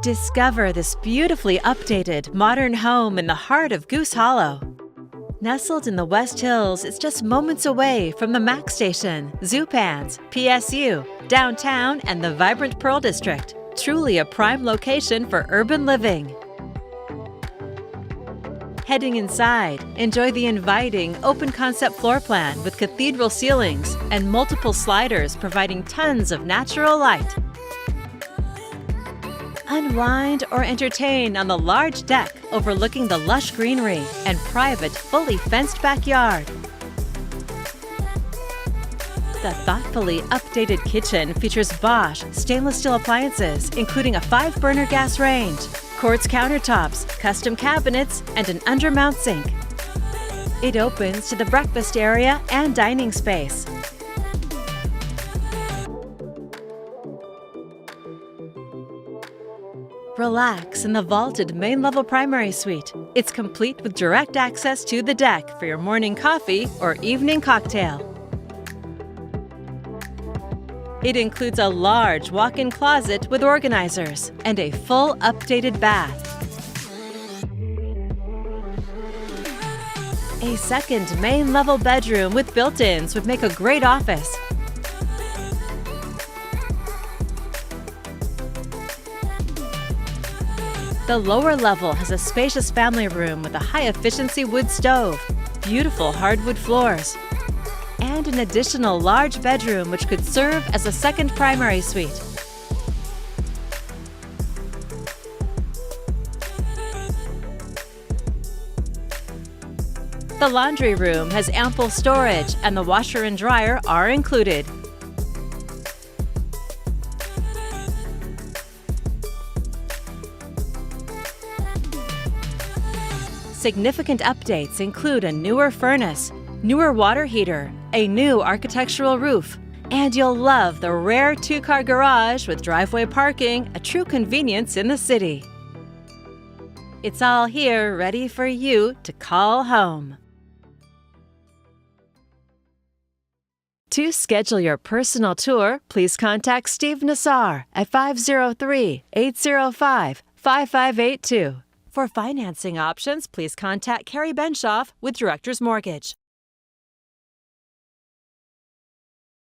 Discover this beautifully updated, modern home in the heart of Goose Hollow. Nestled in the West Hills, it's just moments away from the Mac Station, Zupans, PSU, downtown, and the vibrant Pearl District. Truly a prime location for urban living. Heading inside, enjoy the inviting, open-concept floor plan with cathedral ceilings and multiple sliders providing tons of natural light. Unwind or entertain on the large deck overlooking the lush greenery and private, fully fenced backyard. The thoughtfully updated kitchen features Bosch stainless steel appliances, including a 5-burner gas range, quartz countertops, custom cabinets, and an undermount sink. It opens to the breakfast area and dining space. Relax in the vaulted main-level primary suite. It's complete with direct access to the deck for your morning coffee or evening cocktail. It includes a large walk-in closet with organizers and a full updated bath. A second main-level bedroom with built-ins would make a great office. The lower level has a spacious family room with a high-efficiency wood stove, beautiful hardwood floors, and an additional large bedroom which could serve as a second primary suite. The laundry room has ample storage and the washer and dryer are included. Significant updates include a newer furnace, newer water heater, a new architectural roof, and you'll love the rare 2-car garage with driveway parking, a true convenience in the city. It's all here ready for you to call home. To schedule your personal tour, please contact Steve Nassar at 503-805-5582. For financing options, please contact Carrie Benshoff with Director's Mortgage.